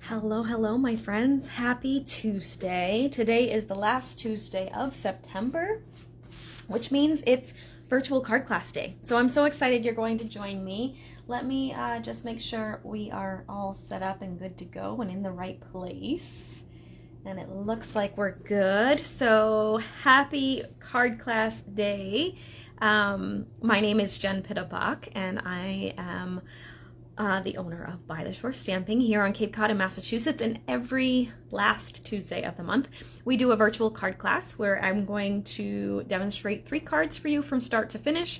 Hello, my friends. Happy Tuesday. Today is the last Tuesday of September, which means it's virtual card class day. So I'm so excited you're going to join me. Let me just make sure we are all set up and good to go and in the right place. And it looks like we're good. So happy card class day. My name is Jen Pittabach, and I am the owner of By the Shore Stamping here on Cape Cod in Massachusetts. And every last Tuesday of the month, we do a virtual card class where I'm going to demonstrate 3 cards for you from start to finish.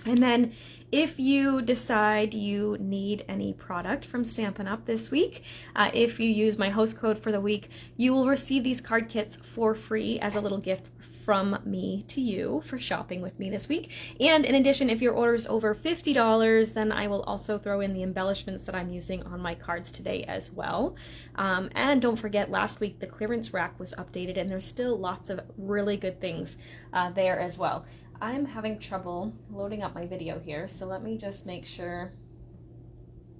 And then if you decide you need any product from Stampin' Up! This week, if you use my host code for the week, you will receive these card kits for free as a little gift from me to you for shopping with me this week. And in addition, if your order is over $50, then I will also throw in the embellishments that I'm using on my cards today as well. And don't forget, last week the clearance rack was updated and there's still lots of really good things there as well. I'm having trouble loading up my video here, so let me just make sure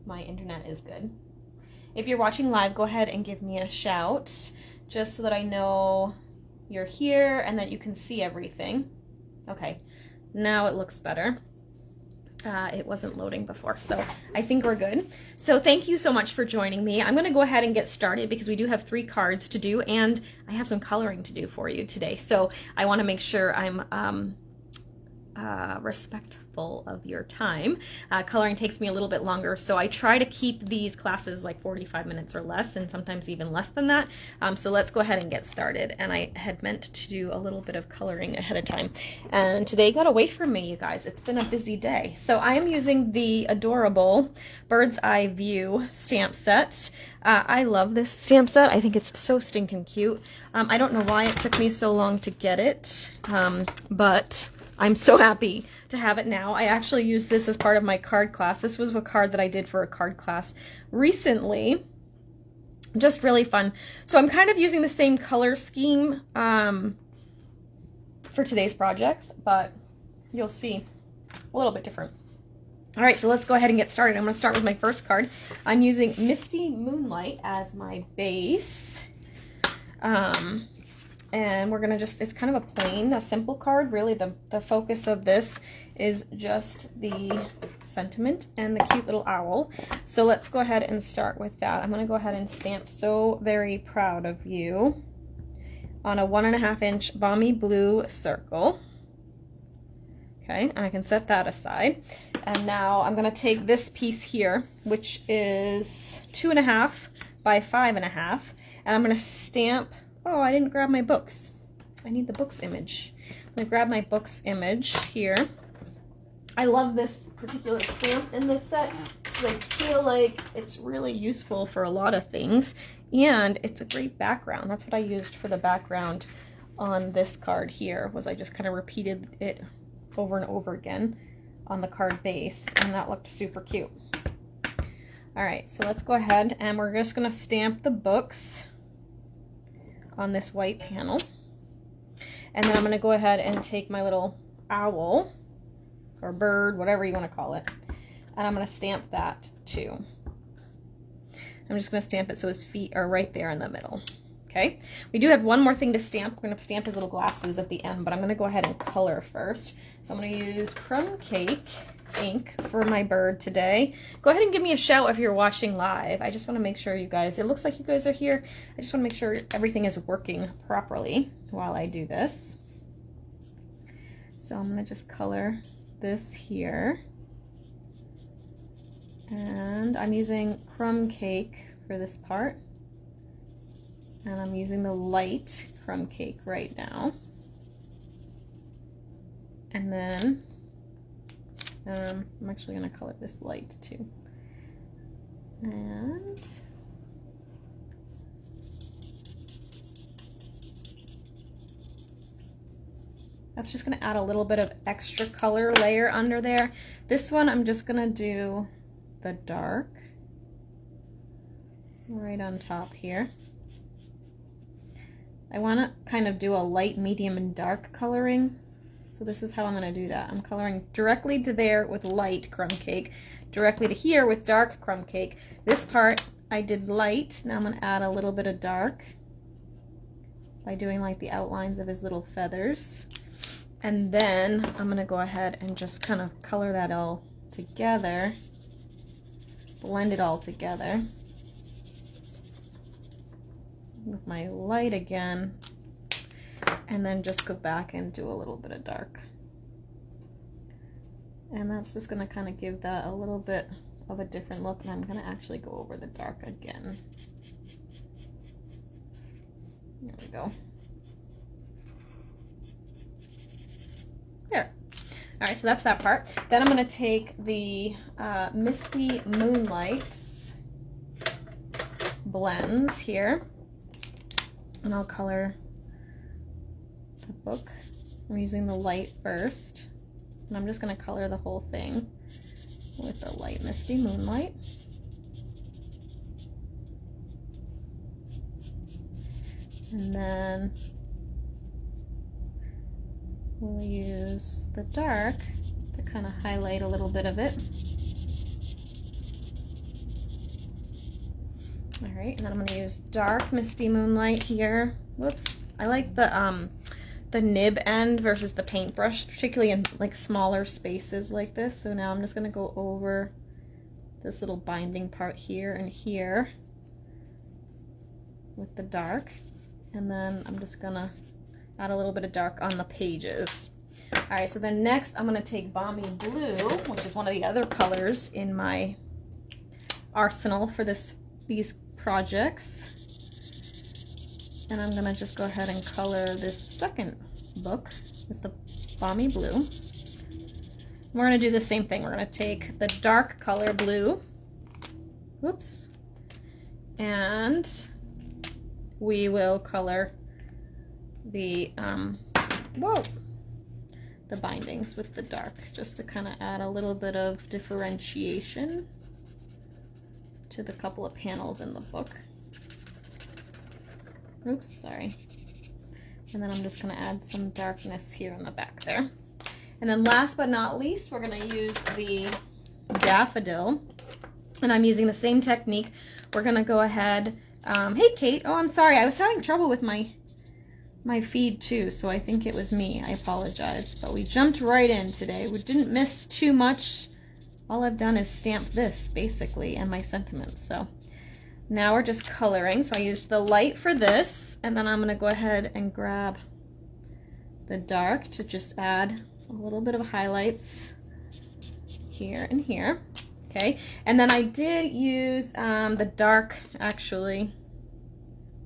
my internet is good. If you're watching live, go ahead and give me a shout just so that I know you're here and that you can see everything. Okay, now it looks better. It wasn't loading before, so I think we're good. So thank you so much for joining me. I'm going to go ahead and get started because we do have 3 cards to do, and I have some coloring to do for you today. So I want to make sure I'm respectful of your time. Coloring takes me a little bit longer, so I try to keep these classes like 45 minutes or less, and sometimes even less than that. So let's go ahead and get started. And I had meant to do a little bit of coloring ahead of time, and today got away from me, you guys. It's been a busy day. So I am using the adorable Bird's Eye View stamp set. I love this stamp set. I think it's so stinking cute. I don't know why it took me so long to get it, but I'm so happy to have it now. I actually used this as part of my card class. This was a card that I did for a card class recently. Just really fun. So I'm kind of using the same color scheme for today's projects, but you'll see a little bit different. All right, so let's go ahead and get started. I'm going to start with my first card. I'm using Misty Moonlight as my base. And we're gonna just, it's kind of a plain, a simple card. Really, the focus of this is just the sentiment and the cute little owl. So let's go ahead and start with that. I'm gonna go ahead and stamp So Very Proud of You on a 1.5 inch Balmy Blue circle. Okay, and I can set that aside. And now I'm gonna take this piece here, which is 2.5 by 5.5, and I'm gonna stamp. Oh, I didn't grab my books. I need the books image. I'm gonna grab my books image here. I love this particular stamp in this set because I feel like it's really useful for a lot of things, and it's a great background. That's what I used for the background on this card here, was I just kind of repeated it over and over again on the card base, and that looked super cute. All right, so let's go ahead and we're just gonna stamp the books on this white panel. And then I'm going to go ahead and take my little owl or bird, whatever you want to call it, and I'm going to stamp that too. I'm just going to stamp it so his feet are right there in the middle. Okay, we do have one more thing to stamp. We're going to stamp his little glasses at the end, but I'm going to go ahead and color first. So I'm going to use Crumb Cake ink for my bird today. Go ahead and give me a shout if you're watching live. I just want to make sure you guys, it looks like you guys are here. I just want to make sure everything is working properly while I do this. So I'm going to just color this here. And I'm using Crumb Cake for this part. And I'm using the light Crumb Cake right now. And then I'm actually going to color this light too. And that's just going to add a little bit of extra color layer under there. This one I'm just going to do the dark right on top here. I want to kind of do a light, medium, and dark coloring. So this is how I'm going to do that. I'm coloring directly to there with light Crumb Cake, directly to here with dark Crumb Cake. This part I did light. Now I'm going to add a little bit of dark by doing like the outlines of his little feathers. And then I'm going to go ahead and just kind of color that all together, blend it all together with my light again, and then just go back and do a little bit of dark. And that's just going to kind of give that a little bit of a different look, and I'm going to actually go over the dark again. There we go. There. All right, so that's that part. Then I'm going to take the Misty Moonlight blends here, and I'll color the book. I'm using the light first, and I'm just going to color the whole thing with the light Misty Moonlight. And then we'll use the dark to kind of highlight a little bit of it. All right, and then I'm going to use dark Misty Moonlight here. Whoops. I like the nib end versus the paintbrush, particularly in like smaller spaces like this. So now I'm just going to go over this little binding part here and here with the dark. And then I'm just going to add a little bit of dark on the pages. All right, so then next I'm going to take Balmy Blue, which is one of the other colors in my arsenal for these projects. And I'm going to just go ahead and color this second book with the Balmy Blue. We're going to do the same thing. We're going to take the dark color blue, whoops, and we will color the the bindings with the dark, just to kind of add a little bit of differentiation to the couple of panels in the book. Oops, sorry. And then I'm just going to add some darkness here in the back there. And then last but not least, we're going to use the daffodil, and I'm using the same technique. We're going to go ahead. Hey Kate, oh I'm sorry, I was having trouble with my feed too, so I think it was me. I apologize, but we jumped right in today. We didn't miss too much. All I've done is stamp this basically and my sentiments. So now we're just coloring. So I used the light for this, and then I'm going to go ahead and grab the dark to just add a little bit of highlights here and here. Okay, and then I did use the dark actually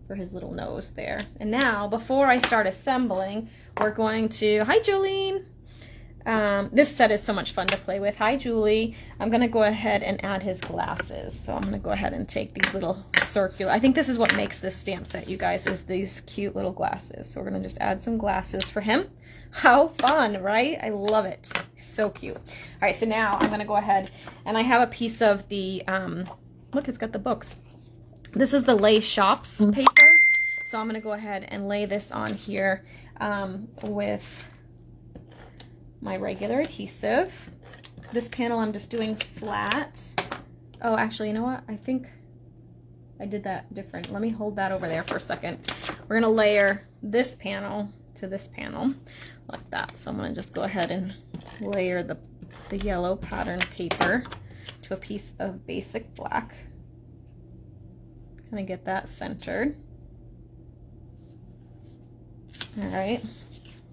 for his little nose there. And now, before I start assembling, we're going to, hi Jolene, this set is so much fun to play with. Hi Julie. I'm going to go ahead and add his glasses. So I'm going to go ahead and take these little circular, I think this is what makes this stamp set, you guys, is these cute little glasses. So we're going to just add some glasses for him. How fun, right? I love it. So cute. All right, so now I'm going to go ahead, and I have a piece of the, look, it's got the books. This is the Lay Shops paper. So I'm going to go ahead and lay this on here with my regular adhesive. This panel I'm just doing flat. Oh, actually, you know what? I think I did that different. Let me hold that over there for a second. We're going to layer this panel to this panel like that. So I'm going to just go ahead and layer the yellow pattern paper to a piece of basic black. Kind of get that centered. All right,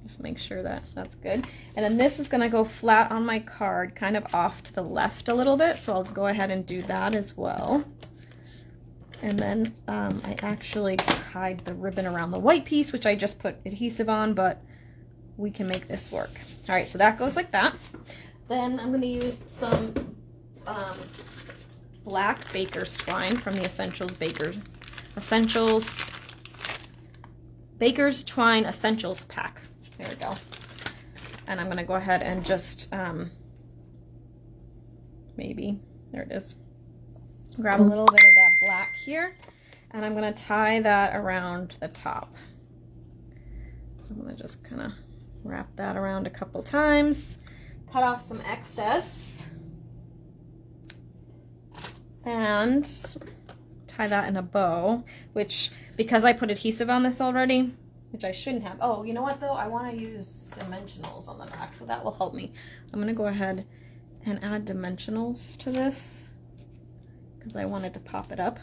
just make sure that that's good. And then this is going to go flat on my card, kind of off to the left a little bit, so I'll go ahead and do that as well. And then I actually tied the ribbon around the white piece, which I just put adhesive on, but we can make this work. All right, so that goes like that. Then I'm going to use some black baker's twine from the Baker's Twine Essentials pack. There we go. And I'm going to go ahead and just maybe, there it is, grab a little bit of that black here, and I'm going to tie that around the top. So I'm going to just kind of wrap that around a couple times, cut off some excess, and tie that in a bow, which, because I put adhesive on this already, which I shouldn't have. Oh, you know what though? I want to use dimensionals on the back, so that will help me. I'm going to go ahead and add dimensionals to this because I wanted to pop it up.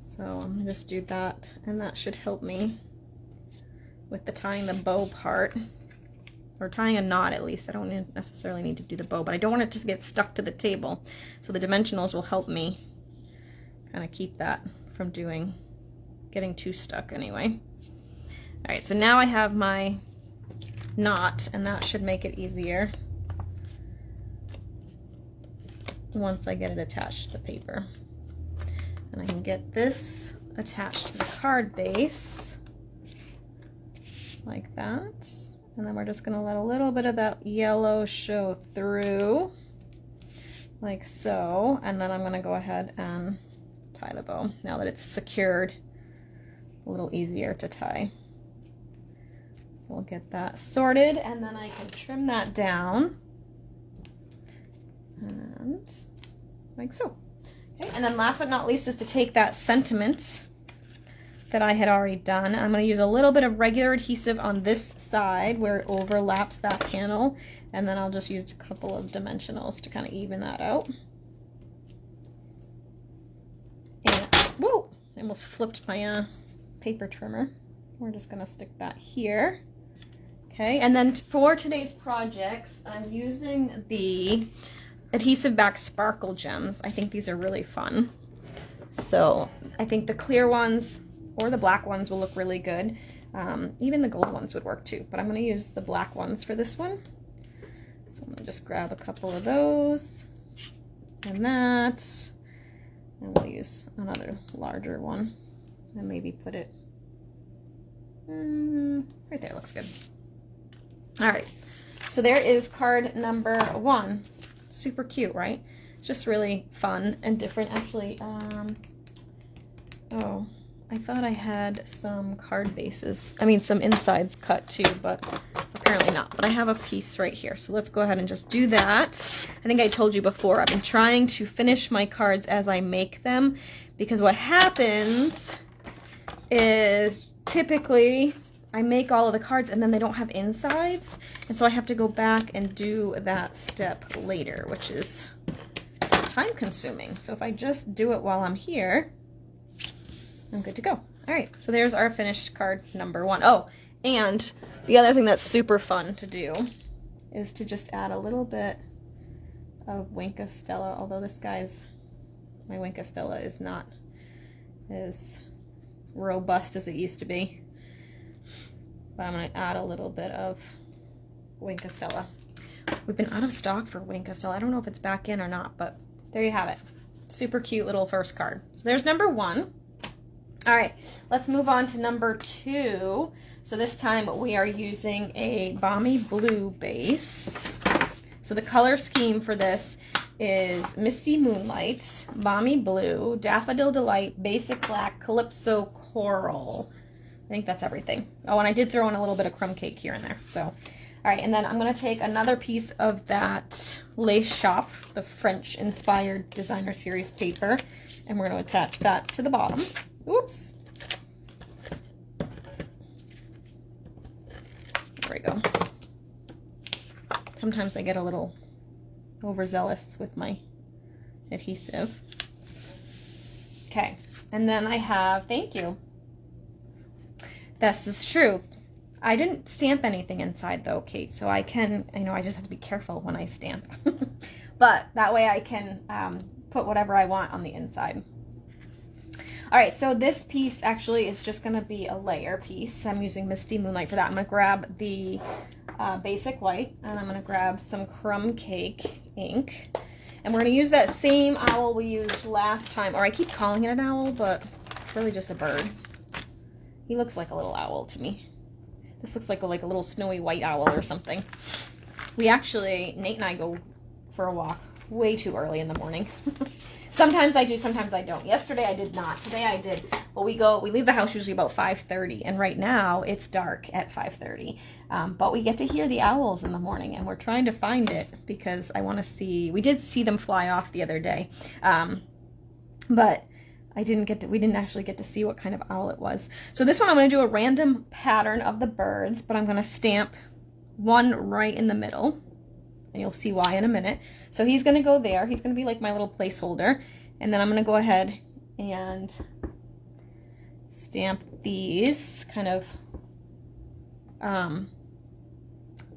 So I'm going to just do that, and that should help me with the tying the bow part, or tying a knot at least. I don't necessarily need to do the bow, but I don't want it to get stuck to the table. So the dimensionals will help me kind of keep that from getting too stuck anyway. All right, so now I have my knot, and that should make it easier once I get it attached to the paper. And I can get this attached to the card base like that. And then we're just going to let a little bit of that yellow show through like so. And then I'm going to go ahead and tie the bow now that it's secured. A little easier to tie. So we'll get that sorted, and then I can trim that down and like so. Okay, and then last but not least is to take that sentiment that I had already done. I'm going to use a little bit of regular adhesive on this side where it overlaps that panel, and then I'll just use a couple of dimensionals to kind of even that out. And whoa, I almost flipped my paper trimmer. We're just going to stick that here. Okay, and then for today's projects, I'm using the adhesive back sparkle gems. I think these are really fun. So I think the clear ones or the black ones will look really good. Even the gold ones would work too, but I'm going to use the black ones for this one. So I'm going to just grab a couple of those and that, and we'll use another larger one and maybe put it right there. Looks good. All right, so there is card number 1. Super cute, right? It's just really fun and different. Actually, oh, I thought I had some card bases. I mean, some insides cut too, but apparently not. But I have a piece right here. So let's go ahead and just do that. I think I told you before, I've been trying to finish my cards as I make them, because what happens is typically I make all of the cards and then they don't have insides. And so I have to go back and do that step later, which is time consuming. So if I just do it while I'm here, I'm good to go. All right, so there's our finished card number 1. Oh, and the other thing that's super fun to do is to just add a little bit of Wink of Stella, although my Wink of Stella is not as robust as it used to be. But I'm going to add a little bit of Wink of Stella. We've been out of stock for Wink of Stella. I don't know if it's back in or not, but there you have it. Super cute little first card. So there's number 1. All right, let's move on to number 2. So this time we are using a Balmy Blue base. So the color scheme for this is Misty Moonlight, Balmy Blue, Daffodil Delight, Basic Black, Calypso Coral. I think that's everything. Oh, and I did throw in a little bit of crumb cake here and there. So, all right, and then I'm going to take another piece of that Lace Shop, the French-inspired designer series paper, and we're going to attach that to the bottom. Oops. There we go. Sometimes I get a little overzealous with my adhesive. Okay, and then I have, thank you. This is true. I didn't stamp anything inside though, Kate, so I can, I just have to be careful when I stamp. But that way I can put whatever I want on the inside. All right, so this piece actually is just gonna be a layer piece. I'm using Misty Moonlight for that. I'm gonna grab the basic white, and I'm gonna grab some crumb cake ink. And we're gonna use that same owl we used last time, or I keep calling it an owl, but it's really just a bird. He looks like a little owl to me. This looks like a little snowy white owl or something. We actually, Nate and I go for a walk way too early in the morning. Sometimes I do, sometimes I don't. Yesterday I did not. Today I did. But we leave the house usually about 5:30, and right now it's dark at 5:30. But we get to hear the owls in the morning, and we're trying to find it because I want to see. We did see them fly off the other day. but we didn't actually get to see what kind of owl it was. So this one I'm going to do a random pattern of the birds, but I'm going to stamp one right in the middle, and you'll see why in a minute. So he's going to go there. He's going to be like my little placeholder, and then I'm going to go ahead and stamp these kind of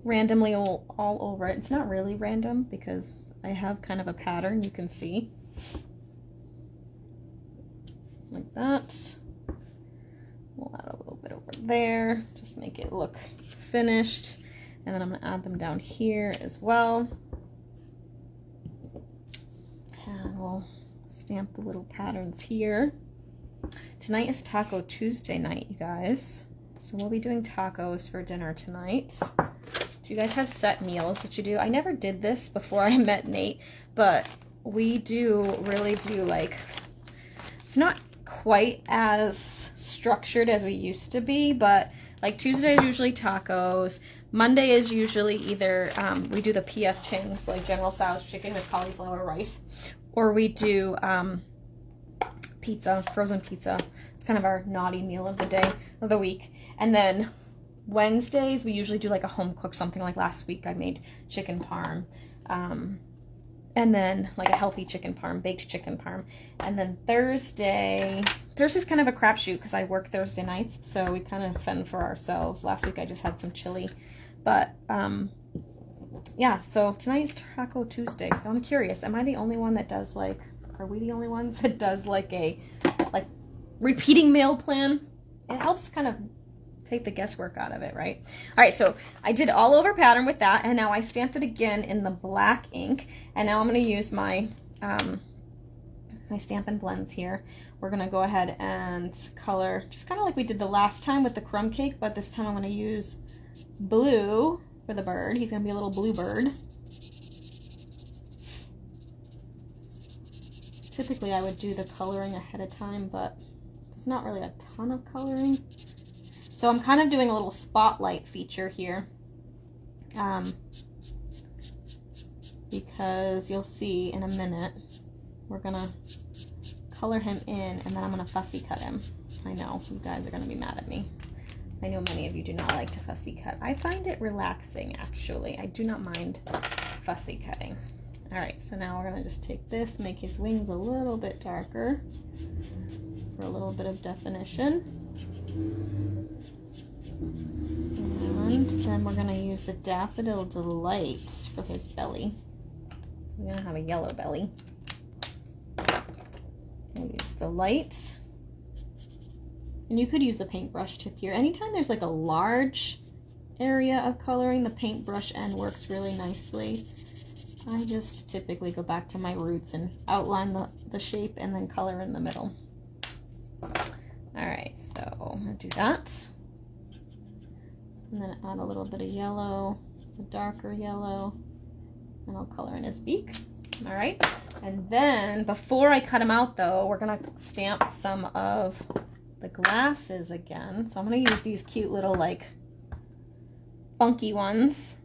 randomly all over it. It's not really random because I have kind of a pattern, you can see. Like that. We'll add a little bit over there, just make it look finished. And then I'm going to add them down here as well. And we'll stamp the little patterns here. Tonight is Taco Tuesday night, you guys. So we'll be doing tacos for dinner tonight. Do you guys have set meals that you do? I never did this before I met Nate, but we really do like, it's not quite as structured as we used to be, but like Tuesday is usually tacos. Monday is usually either we do the PF Chang's, like General Tso's chicken with cauliflower rice, or we do pizza, frozen pizza. It's kind of our naughty meal of the day, of the week. And then Wednesdays we usually do like a home cook, something like last week I made chicken parm. And then like a healthy chicken parm, baked chicken parm. And then Thursday's kind of a crapshoot because I work Thursday nights, so we kind of fend for ourselves. Last week I just had some chili. But yeah, so tonight's Taco Tuesday. So I'm curious, am I the only one that does like, are we the only ones that does like a repeating meal plan? It helps kind of take the guesswork out of it, right? All right, so I did all over pattern with that, and now I stamped it again in the black ink, and now I'm going to use my my Stampin' Blends here. We're going to go ahead and color just kind of like we did the last time with the crumb cake, but this time I'm going to use blue for the bird. He's going to be a little blue bird. Typically I would do the coloring ahead of time, but there's not really a ton of coloring. So I'm kind of doing a little spotlight feature here, because you'll see in a minute, we're gonna color him in, and then I'm gonna fussy cut him. I know, you guys are gonna be mad at me. I know many of you do not like to fussy cut. I find it relaxing, actually. I do not mind fussy cutting. All right, so now we're gonna just take this, make his wings a little bit darker for a little bit of definition. And then we're going to use the Daffodil Delight for his belly. We're going to have a yellow belly. We'll use the light. And you could use the paintbrush tip here. Anytime there's like a large area of coloring, the paintbrush end works really nicely. I just typically go back to my roots and outline the shape and then color in the middle. All right, so I'm going to do that. And then add a little bit of yellow, a darker yellow, and I'll color in his beak. All right, and then before I cut him out though, we're gonna stamp some of the glasses again. So I'm gonna use these cute little like funky ones.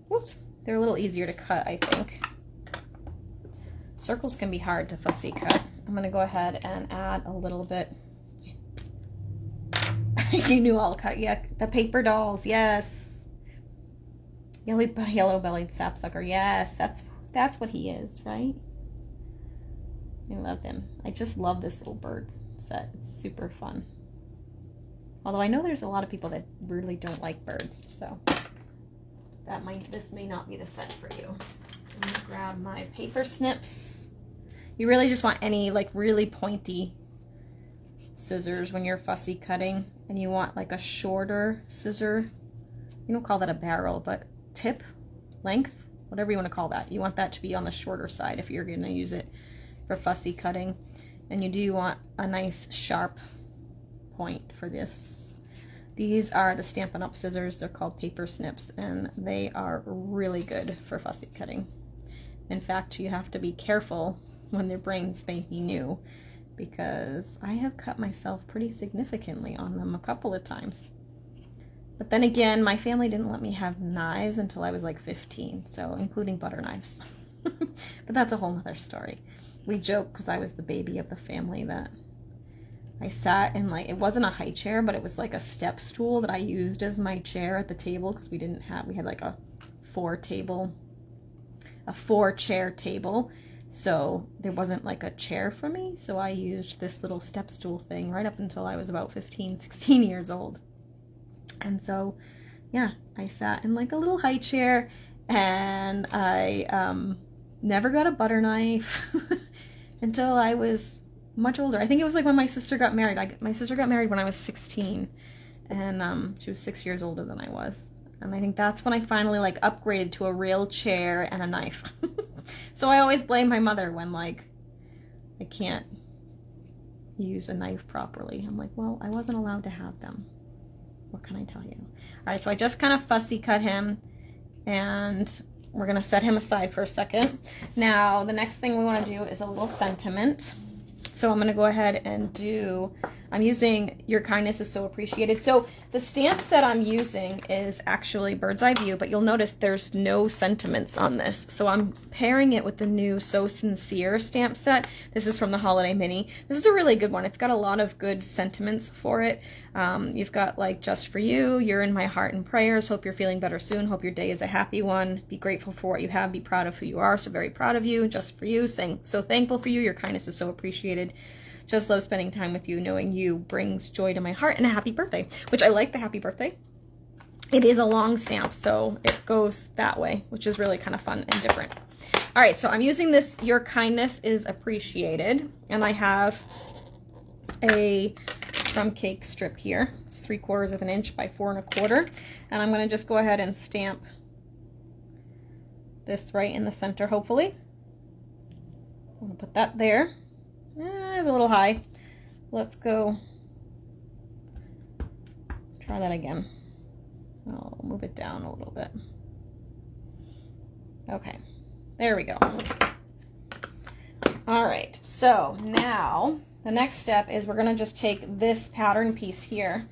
Whoops, they're a little easier to cut, I think. Circles can be hard to fussy cut. I'm gonna go ahead and add a little bit. You knew I'll cut, yeah, the paper dolls, yes. Yellow-bellied sapsucker, yes, that's what he is, right? I love him. I just love this little bird set. It's super fun. Although I know there's a lot of people that really don't like birds, so this may not be the set for you. I'm gonna grab my paper snips. You really just want any like really pointy scissors when you're fussy cutting, and you want like a shorter scissor. You don't call that a barrel, but tip, length, whatever you want to call that. You want that to be on the shorter side if you're going to use it for fussy cutting. And you do want a nice sharp point for this. These are the Stampin' Up! Scissors. They're called paper snips, and they are really good for fussy cutting. In fact, you have to be careful when they're brand spanking new, because I have cut myself pretty significantly on them a couple of times. But then again, my family didn't let me have knives until I was like 15, so including butter knives. But that's a whole nother story. we joke because I was the baby of the family that I sat in, like, it wasn't a high chair, but it was like a step stool that I used as my chair at the table because we had like a 4-chair table. So there wasn't like a chair for me. So I used this little step stool thing right up until I was about 15, 16 years old. And so, yeah, I sat in like a little high chair, and I never got a butter knife until I was much older. I think it was like when my sister got married. My sister got married when I was 16, and she was 6 years older than I was. And I think that's when I finally like upgraded to a real chair and a knife. So I always blame my mother when like I can't use a knife properly. I'm like, well, I wasn't allowed to have them. What can I tell you? All right, so I just kind of fussy cut him, and we're gonna set him aside for a second. Now, the next thing we wanna do is a little sentiment. So I'm gonna go ahead and I'm using Your Kindness is So Appreciated. So the stamp set I'm using is actually Bird's Eye View, but you'll notice there's no sentiments on this. So I'm pairing it with the new So Sincere stamp set. This is from the Holiday Mini. This is a really good one. It's got a lot of good sentiments for it. You've got like Just For You, You're in My Heart and Prayers, Hope You're Feeling Better Soon, Hope Your Day is a Happy One, Be Grateful for What You Have, Be Proud of Who You Are, So Very Proud of You, Just For You, saying So Thankful for You, Your Kindness is So Appreciated, Just Love Spending Time with You, Knowing You Brings Joy to My Heart, and a Happy Birthday, which I like the Happy Birthday. It is a long stamp, so it goes that way, which is really kind of fun and different. All right, so I'm using this Your Kindness is Appreciated, and I have a crumb cake strip here. It's 3/4 of an inch by 4 1/4, and I'm going to just go ahead and stamp this right in the center, hopefully. I'm going to put that there. It's a little high. Let's go try that again. I'll move it down a little bit. Okay, there we go. All right, so now the next step is we're gonna just take this pattern piece here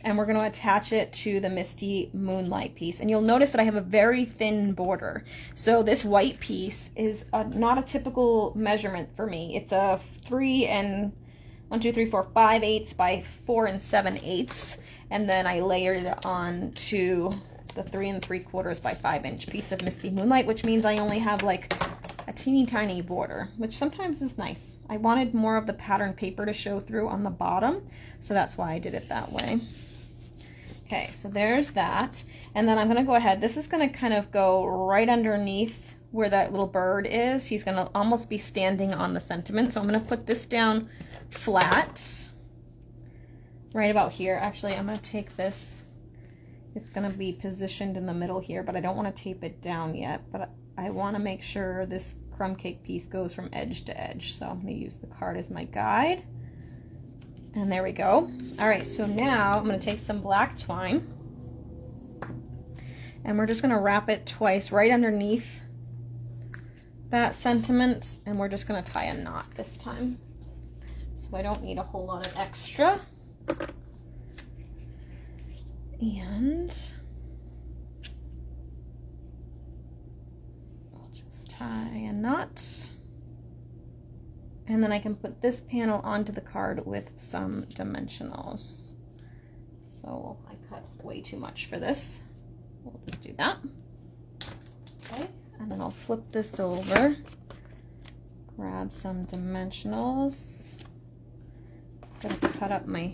and we're gonna attach it to the Misty Moonlight piece. And you'll notice that I have a very thin border. So this white piece is not a typical measurement for me. It's a 5/8 by 4 7/8. And then I layered it on to the 3 3/4 by 5 inch piece of Misty Moonlight, which means I only have like a teeny tiny border, which sometimes is nice. I wanted more of the pattern paper to show through on the bottom, so that's why I did it that way. Okay, so there's that. And then I'm gonna go ahead, this is gonna kind of go right underneath where that little bird is. He's gonna almost be standing on the sentiment. So I'm gonna put this down flat, right about here. Actually, I'm gonna take this, it's gonna be positioned in the middle here, but I don't wanna tape it down yet, but I wanna make sure this crumb cake piece goes from edge to edge. So I'm gonna use the card as my guide. And there we go. All right, so now I'm gonna take some black twine and we're just gonna wrap it twice right underneath that sentiment, and we're just gonna tie a knot this time. So I don't need a whole lot of extra. And I'll just tie a knot. And then I can put this panel onto the card with some dimensionals. So I cut way too much for this. We'll just do that. Okay, and then I'll flip this over, grab some dimensionals. Gonna cut up my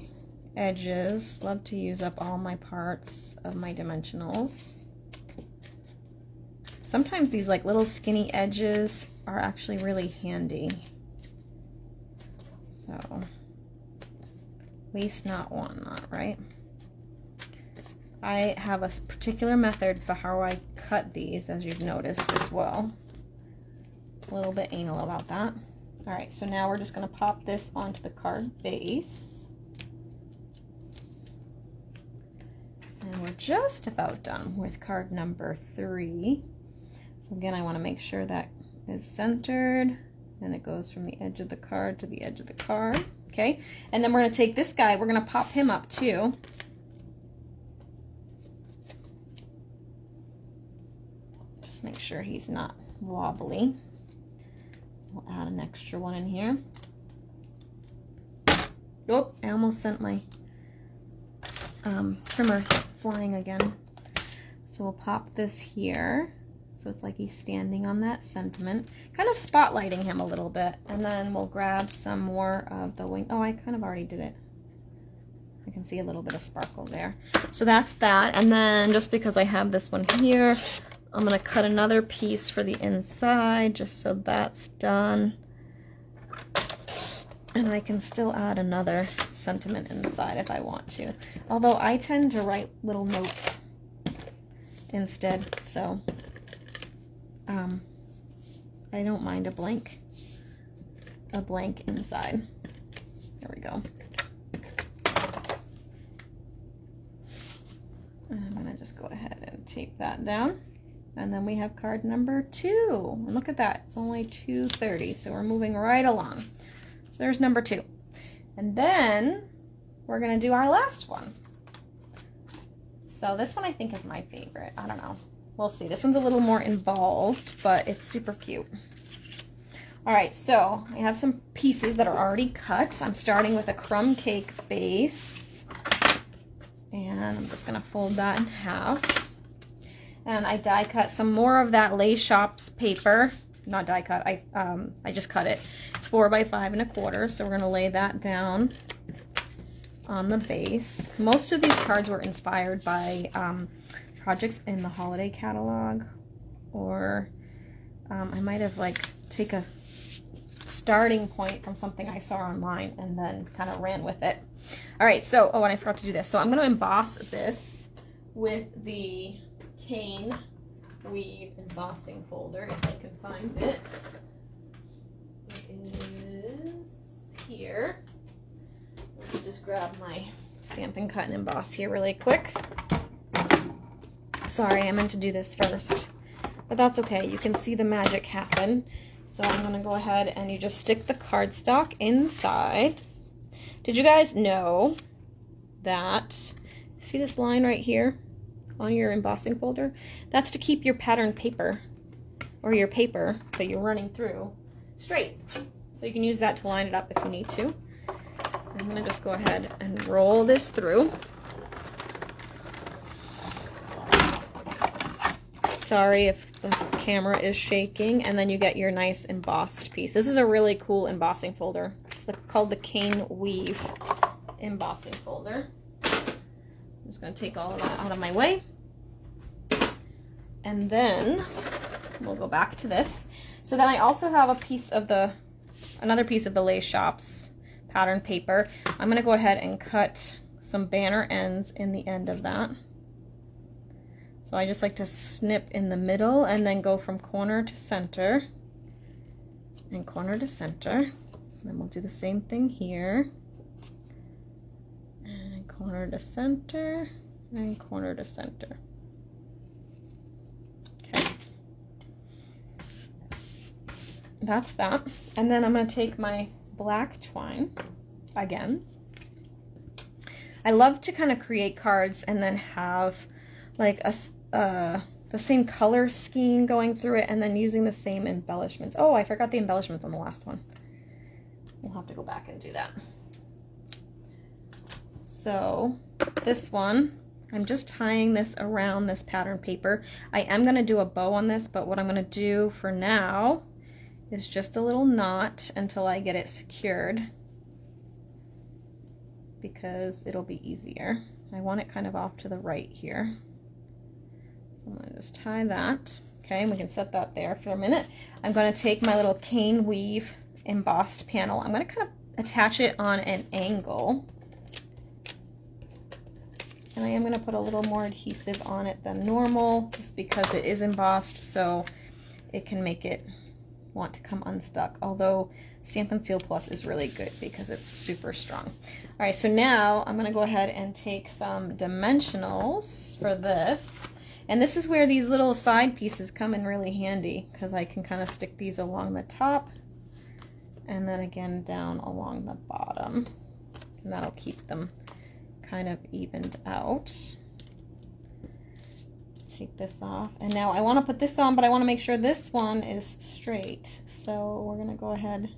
edges. Love to use up all my parts of my dimensionals. Sometimes these like little skinny edges are actually really handy. So, waste not, want not, right? I have a particular method for how I cut these, as you've noticed as well. A little bit anal about that. All right, so now we're just gonna pop this onto the card base. And we're just about done with card number 3. So again, I wanna make sure that is centered. And it goes from the edge of the card to the edge of the card. Okay, and then we're going to take this guy, we're going to pop him up too. Just make sure he's not wobbly. We'll add an extra one in here. Oh, I almost sent my trimmer flying again. So we'll pop this here. So it's like he's standing on that sentiment, kind of spotlighting him a little bit. And then we'll grab some more of the wing. Oh, I kind of already did it. I can see a little bit of sparkle there. So that's that. And then just because I have this one here, I'm gonna cut another piece for the inside just so that's done. And I can still add another sentiment inside if I want to. Although I tend to write little notes instead, so I don't mind a blank inside. There we go. And I'm gonna just go ahead and tape that down. And then we have card number 2. And look at that, it's only 2:30, so we're moving right along. So there's number 2. And then we're gonna do our last one. So this one I think is my favorite. I don't know. We'll see. This one's a little more involved, but it's super cute. All right, so I have some pieces that are already cut. I'm starting with a crumb cake base. And I'm just gonna fold that in half. And I die cut some more of that Les Shops paper. Not die cut, I just cut it. It's 4 by 5 1/4, so we're gonna lay that down on the base. Most of these cards were inspired by projects in the holiday catalog, or I might have like take a starting point from something I saw online and then kind of ran with it. All right, so, oh, and I forgot to do this. So I'm gonna emboss this with the Cane Weave embossing folder, if I can find it. It is here. Let me just grab my Stampin' Cut and Emboss here really quick. Sorry, I meant to do this first, but that's okay. You can see the magic happen. So I'm gonna go ahead and you just stick the cardstock inside. Did you guys know that, see this line right here on your embossing folder? That's to keep your pattern paper or your paper that you're running through straight. So you can use that to line it up if you need to. I'm gonna just go ahead and roll this through. Sorry if the camera is shaking. And then you get your nice embossed piece. This is a really cool embossing folder. It's called the Cane Weave embossing folder. I'm just going to take all of that out of my way. And then we'll go back to this. So then I also have a piece of another piece of the Les Shops pattern paper. I'm going to go ahead and cut some banner ends in the end of that. So I just like to snip in the middle and then go from corner to center and corner to center. And then we'll do the same thing here. And corner to center and corner to center. Okay. That's that. And then I'm going to take my black twine again. I love to kind of create cards and then have like the same color scheme going through it and then using the same embellishments. Oh, I forgot the embellishments on the last one. We'll have to go back and do that. So this one, I'm just tying this around this pattern paper. I am going to do a bow on this, but what I'm going to do for now is just a little knot until I get it secured, because it'll be easier. I want it kind of off to the right here. So I'm going to just tie that. Okay, and we can set that there for a minute. I'm going to take my little Cane Weave embossed panel. I'm going to kind of attach it on an angle. And I am going to put a little more adhesive on it than normal, just because it is embossed, so it can make it want to come unstuck. Although Stampin' Seal Plus is really good because it's super strong. All right, so now I'm going to go ahead and take some dimensionals for this. And this is where these little side pieces come in really handy, because I can kind of stick these along the top and then again down along the bottom. And that'll keep them kind of evened out. take this off. And now I want to put this on, but I want to make sure this one is straight. So we're going to go ahead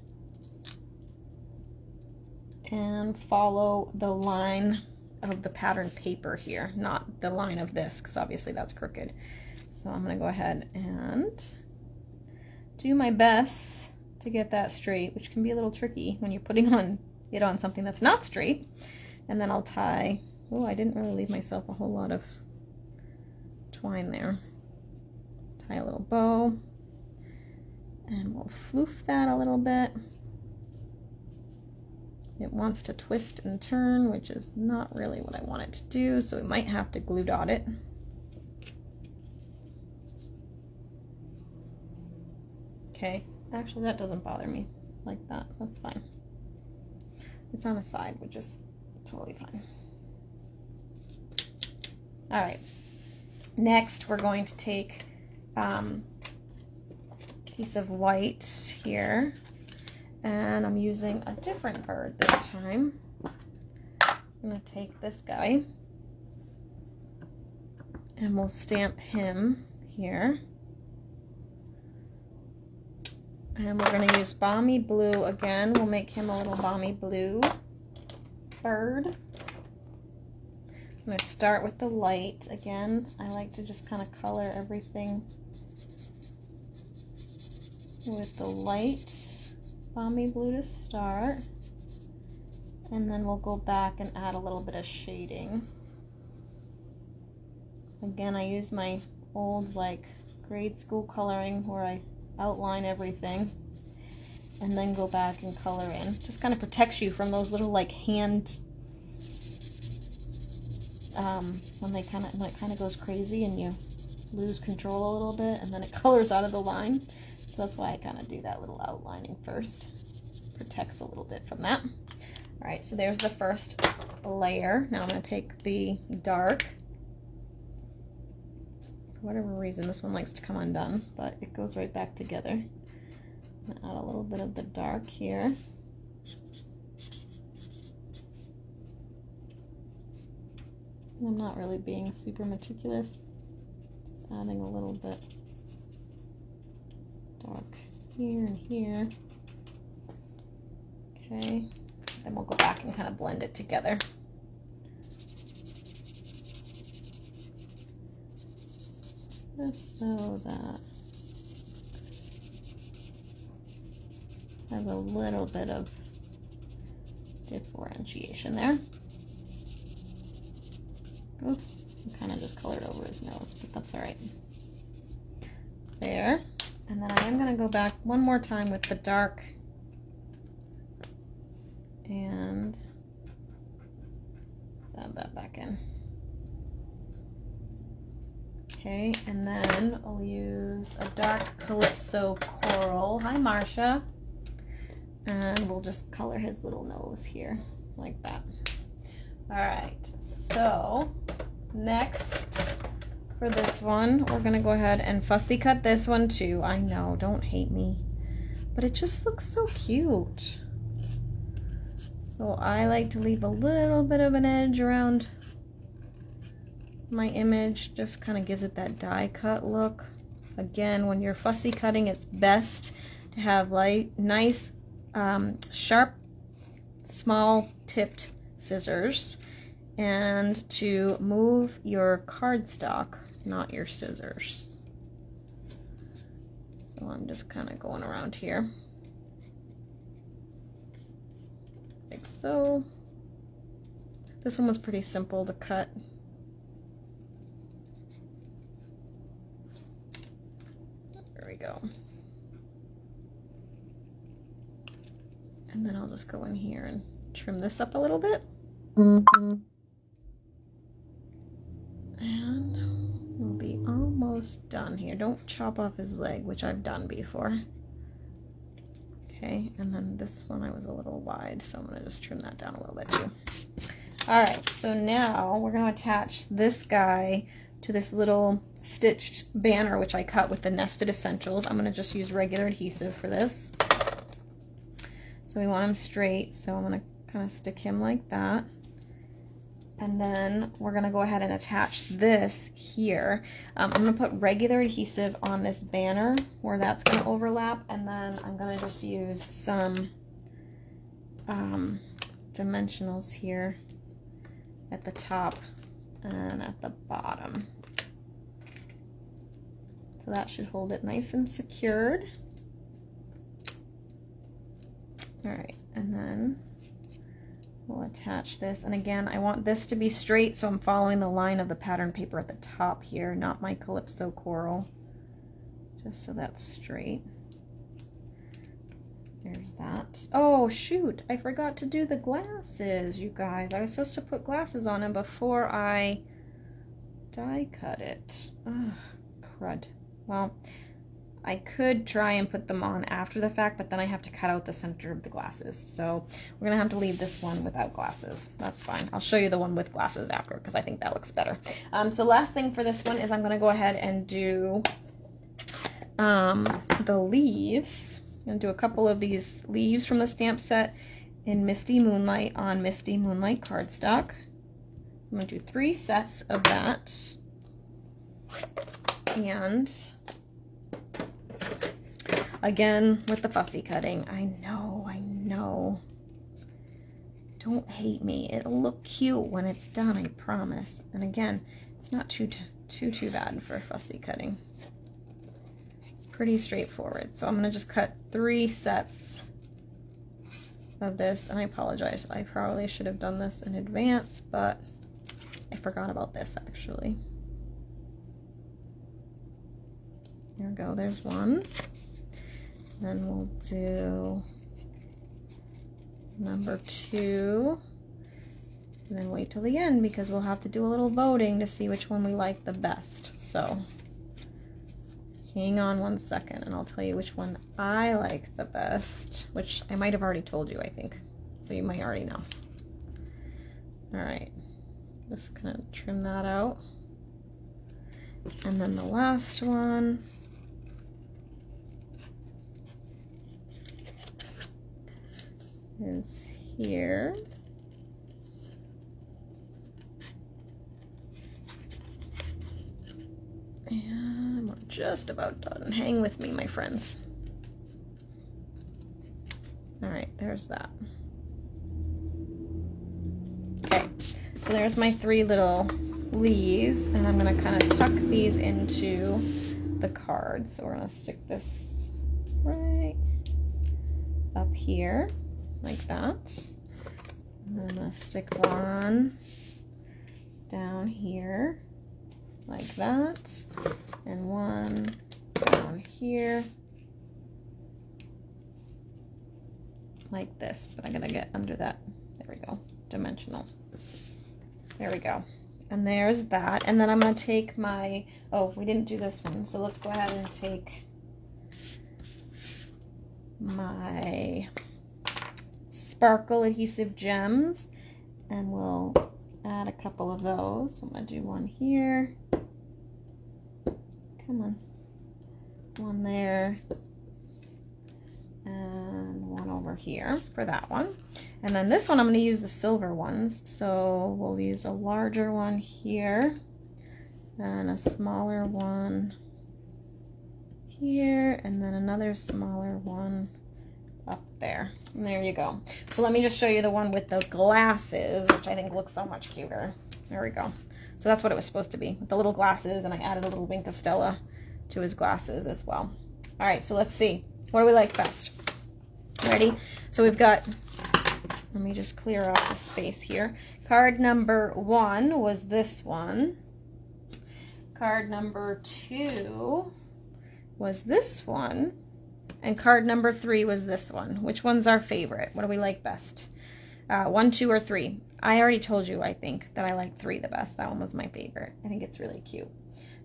and follow the line of the pattern paper here, not the line of this, because obviously that's crooked. So I'm going to go ahead and do my best to get that straight, which can be a little tricky when you're putting it on something that's not straight. And then I'll tie, oh, I didn't really leave myself a whole lot of twine there. Tie a little bow, and we'll floof that a little bit. It wants to twist and turn, which is not really what I want it to do, so we might have to glue dot it. Okay, actually that doesn't bother me like that, that's fine. It's on the side, which is totally fine. All right, next we're going to take a piece of white here, and I'm using a different bird this time. I'm gonna take this guy and we'll stamp him here. And we're gonna use Balmy Blue again. We'll make him a little Balmy Blue bird. I'm gonna start with the light again. I like to just kind of color everything with the light. Balmy Blue to start, and then we'll go back and add a little bit of shading. Again, I use my old like grade school coloring where I outline everything and then go back and color in. Just kind of protects you from those little like hand when it kind of goes crazy and you lose control a little bit and then it colors out of the line. So that's why I kind of do that little outlining first. Protects a little bit from that. All right, so there's the first layer. Now I'm going to take the dark. For whatever reason, this one likes to come undone, but it goes right back together. I'm going to add a little bit of the dark here. I'm not really being super meticulous. Just adding a little bit dark here and here. Okay, then we'll go back and kind of blend it together. Just so that has a little bit of differentiation there. Oops, I kind of just colored over his nose, but that's all right. There. And then I am going to go back one more time with the dark and add that back in. Okay, and then I'll use a dark Calypso Coral. Hi, Marcia. And we'll just color his little nose here, like that. All right, so next for this one, we're gonna go ahead and fussy cut this one too. I know, don't hate me, but it just looks so cute. So I like to leave a little bit of an edge around my image, just kind of gives it that die cut look. Again, when you're fussy cutting, it's best to have nice, sharp, small tipped scissors, and to move your cardstock, not your scissors. So I'm just kind of going around here, like so. This one was pretty simple to cut. There we go. And then I'll just go in here and trim this up a little bit. And we'll be almost done here. Don't chop off his leg, which I've done before. Okay, and then this one I was a little wide, so I'm gonna just trim that down a little bit too. All right, so now we're gonna attach this guy to this little stitched banner, which I cut with the Nested Essentials. I'm gonna just use regular adhesive for this. So we want him straight, so I'm gonna kind of stick him like that. And then we're gonna go ahead and attach this here. I'm gonna put regular adhesive on this banner where that's gonna overlap, and then I'm gonna just use some dimensionals here at the top and at the bottom. So that should hold it nice and secured. All right, and then we'll attach this. And again, I want this to be straight, so I'm following the line of the pattern paper at the top here, not my Calypso coral, just so that's straight. There's that. Oh shoot, I forgot to do the glasses, you guys. I was supposed to put glasses on them before I die cut it. Ugh, crud. Well, I could try and put them on after the fact, but then I have to cut out the center of the glasses. So we're gonna have to leave this one without glasses. That's fine. I'll show you the one with glasses after because I think that looks better. So last thing for this one is I'm gonna go ahead and do the leaves. I'm gonna do a couple of these leaves from the stamp set in Misty Moonlight on Misty Moonlight cardstock. I'm gonna do 3 sets of that. And again, with the fussy cutting, I know. Don't hate me. It'll look cute when it's done, I promise. And again, it's not too bad for fussy cutting. It's pretty straightforward. So I'm gonna just cut 3 sets of this, and I apologize. I probably should have done this in advance, but I forgot about this actually. There we go, there's one. Then we'll do number 2, and then wait till the end because we'll have to do a little voting to see which one we like the best. So hang on 1 second and I'll tell you which one I like the best, which I might have already told you, I think. So you might already know. All right, just gonna trim that out. And then the last one. Is here. And we're just about done. Hang with me, my friends. All right, there's that. Okay, so there's my 3 little leaves, and I'm gonna kind of tuck these into the card. So we're gonna stick this right up here. Like that. And I'm gonna stick one down here like that, and one down here like this, but I'm gonna get under that. There we go, dimensional. There we go. And there's that. And then I'm gonna take my, oh, we didn't do this one, so let's go ahead and take my sparkle adhesive gems, and we'll add a couple of those. So I'm gonna do one here, come on, one there, and one over here for that one. And then this one I'm going to use the silver ones, so we'll use a larger one here and a smaller one here, and then another smaller one up there. And there you go. So let me just show you the one with the glasses, which I think looks so much cuter. There we go. So that's what it was supposed to be, with the little glasses, and I added a little Wink of Stella to his glasses as well. All right, so let's see. What do we like best? Ready? So we've got, let me just clear off the space here. Card number 1 was this one. Card number 2 was this one. And card number 3 was this one. Which one's our favorite? What do we like best? 1, 2, or 3? I already told you, I think, that I like 3 the best. That one was my favorite. I think it's really cute.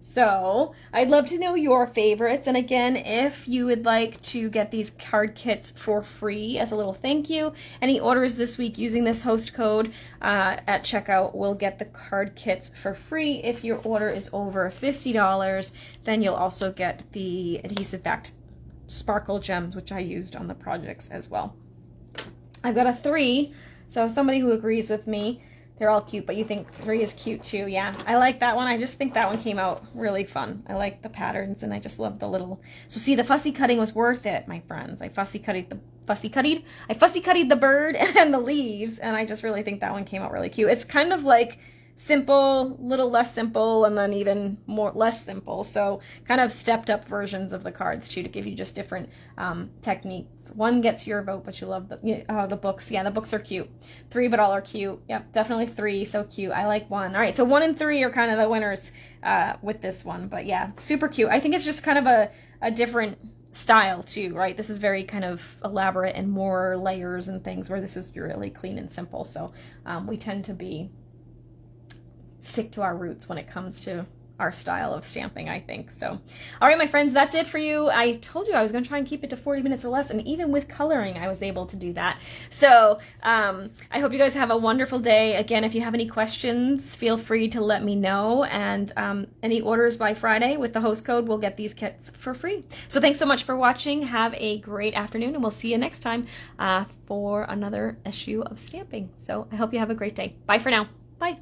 So I'd love to know your favorites. And again, if you would like to get these card kits for free as a little thank you, any orders this week using this host code at checkout will get the card kits for free. If your order is over $50, then you'll also get the adhesive backed sparkle gems, which I used on the projects as well. I've got a 3, so somebody who agrees with me They're all cute, but you think 3 is cute too. Yeah, I like that one. I just think that one came out really fun. I like the patterns, and I just love the little... So see, the fussy cutting was worth it, my friends. I fussy cutted the bird and the leaves, and I just really think that one came out really cute. It's kind of like simple, little less simple, and then even more less simple. So kind of stepped up versions of the cards too, to give you just different techniques. 1 gets your vote, but you love the books. Yeah, the books are cute. 3, but all are cute. Yep, definitely 3, so cute. I like 1. All right, so 1 and 3 are kind of the winners with this one, but yeah, super cute. I think it's just kind of a different style too, right? This is very kind of elaborate and more layers and things, where this is really clean and simple. So we tend to stick to our roots when it comes to our style of stamping, I think. So, all right, my friends, that's it for you. I told you I was going to try and keep it to 40 minutes or less, and even with coloring, I was able to do that. So, I hope you guys have a wonderful day. Again, if you have any questions, feel free to let me know, and any orders by Friday with the host code will get these kits for free. So thanks so much for watching. Have a great afternoon, and we'll see you next time for another issue of stamping. So I hope you have a great day. Bye for now. Bye.